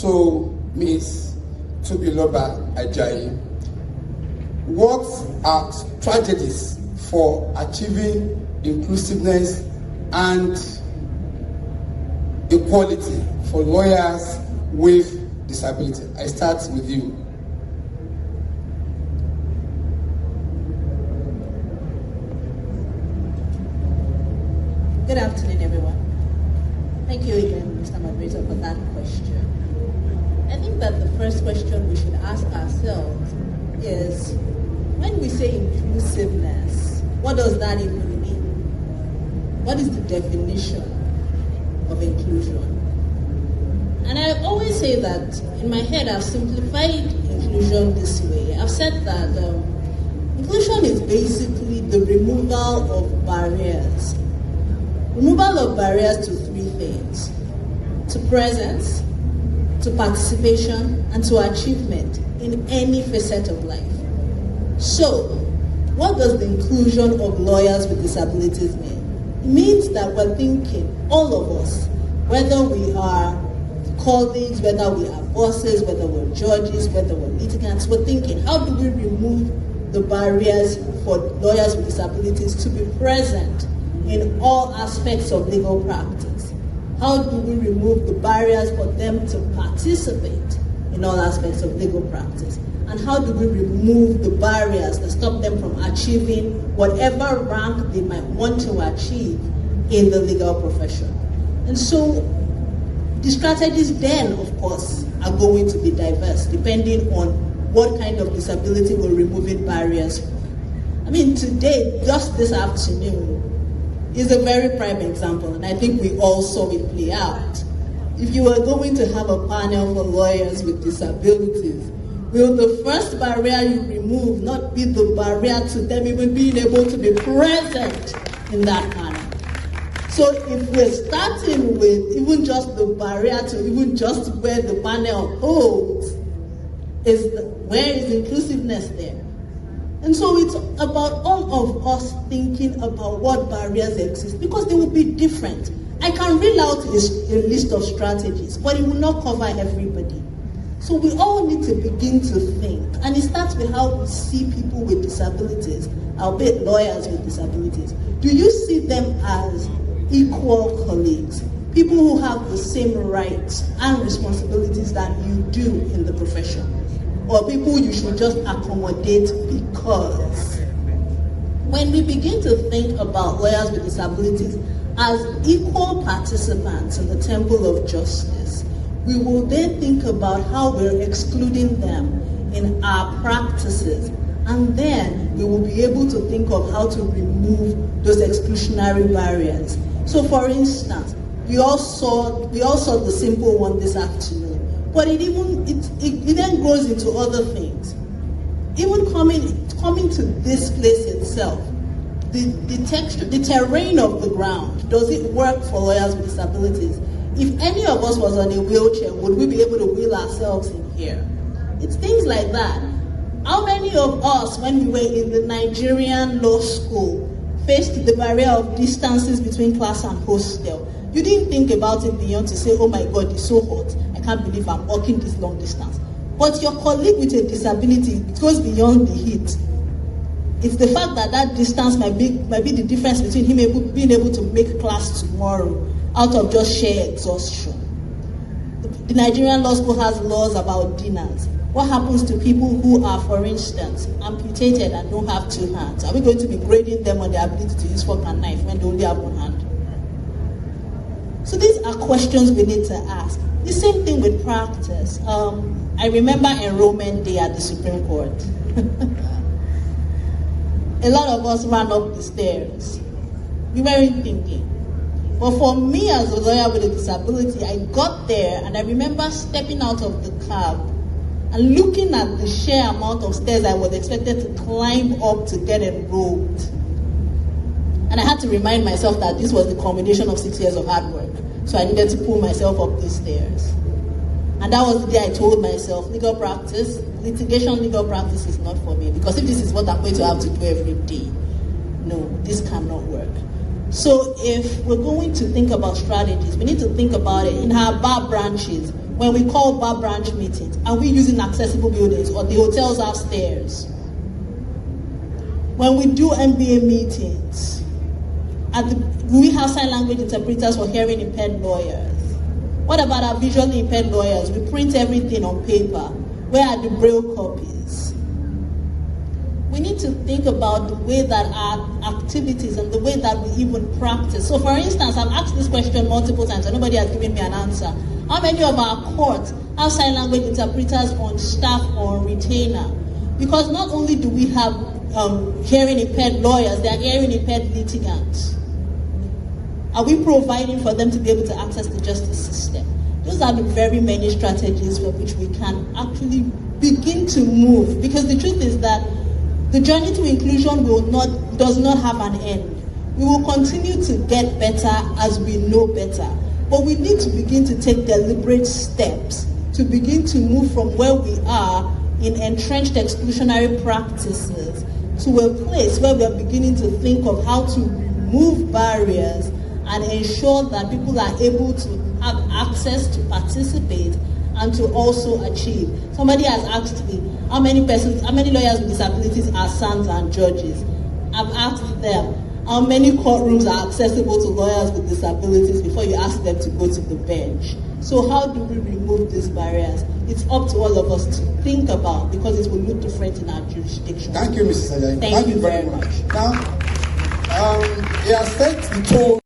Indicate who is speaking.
Speaker 1: So, Ms. Tobiloba Ajayi, what are strategies for achieving inclusiveness and equality for lawyers with disability? I start with you.
Speaker 2: Good afternoon, everyone. Thank you again, Mr. Moderator, for that question. I think that the first question we should ask ourselves is, when we say inclusiveness, what does that even mean? What is the definition of inclusion? And I always say that, in my head, I've simplified inclusion this way. I've said that inclusion is basically the removal of barriers. Removal of barriers to three things: to presence, to participation, and to achievement in any facet of life. So, what does the inclusion of lawyers with disabilities mean? It means that we're thinking, all of us, whether we are colleagues, whether we are bosses, whether we're judges, whether we're litigants, we're thinking, how do we remove the barriers for lawyers with disabilities to be present in all aspects of legal practice? How do we remove the barriers for them to participate in all aspects of legal practice? And how do we remove the barriers that stop them from achieving whatever rank they might want to achieve in the legal profession? And so the strategies then, of course, are going to be diverse depending on what kind of disability we're removing barriers for. I mean, today, just this afternoon, is a very prime example, and I think we all saw it play out. If you were going to have a panel for lawyers with disabilities, will the first barrier you remove not be the barrier to them even being able to be present in that panel? So if we're starting with even just the barrier to even just where the panel holds, where is inclusiveness there? And so it's about all of us thinking about what barriers exist, because they will be different. I can reel out a list of strategies, but it will not cover everybody. So we all need to begin to think, and it starts with how we see people with disabilities, albeit lawyers with disabilities. Do you see them as equal colleagues, people who have the same rights and responsibilities that you do in the profession? Or people you should just accommodate because? When we begin to think about lawyers with disabilities as equal participants in the temple of justice, we will then think about how we're excluding them in our practices, and then we will be able to think of how to remove those exclusionary barriers. So for instance, we all saw the simple one this afternoon. But it then goes into other things. Even coming to this place itself, the texture, the terrain of the ground, does it work for lawyers with disabilities? If any of us was on a wheelchair, would we be able to wheel ourselves in here? It's things like that. How many of us, when we were in the Nigerian law school, faced the barrier of distances between class and hostel? You didn't think about it beyond to say, oh my God, it's so hot. I can't believe I'm walking this long distance. But your colleague with a disability, it goes beyond the heat. It's the fact that that distance might be the difference between him being able to make class tomorrow out of just sheer exhaustion. The Nigerian law school has laws about dinners. What happens to people who are, for instance, amputated and don't have two hands? Are we going to be grading them on their ability to use fork and knife when they only have one hand? So these are questions we need to ask. The same thing with practice. I remember enrollment day at the Supreme Court. A lot of us ran up the stairs. We weren't thinking. But for me as a lawyer with a disability, I got there and I remember stepping out of the cab and looking at the sheer amount of stairs I was expected to climb up to get enrolled. And I had to remind myself that this was the culmination of 6 years of hard work. So I needed to pull myself up these stairs. And that was the day I told myself, litigation legal practice is not for me. Because if this is what I'm going to have to do every day, no, this cannot work. So if we're going to think about strategies, we need to think about it in our bar branches. when we call bar branch meetings? Are we using accessible buildings or the hotels have stairs? When we do NBA meetings, do we have sign language interpreters for hearing impaired lawyers? What about our visually impaired lawyers? We print everything on paper. Where are the braille copies? We need to think about the way that our activities and the way that we even practice. So for instance, I've asked this question multiple times and nobody has given me an answer. How many of our courts have sign language interpreters on staff or on retainer? Because not only do we have hearing impaired lawyers, they are hearing impaired litigants. Are we providing for them to be able to access the justice system? Those are the very many strategies for which we can actually begin to move. Because the truth is that the journey to inclusion does not have an end. We will continue to get better as we know better. But we need to begin to take deliberate steps to begin to move from where we are in entrenched exclusionary practices to a place where we are beginning to think of how to remove barriers and ensure that people are able to have access to participate and to also achieve. Somebody has asked me, how many lawyers with disabilities are SANs and judges? I've asked them, how many courtrooms are accessible to lawyers with disabilities before you ask them to go to the bench? So how do we remove these barriers? It's up to all of us to think about, because it will look different in our jurisdiction.
Speaker 1: Thank you, Mrs. Ajayi.
Speaker 2: Thank you very much.
Speaker 1: Now, he has set the tone.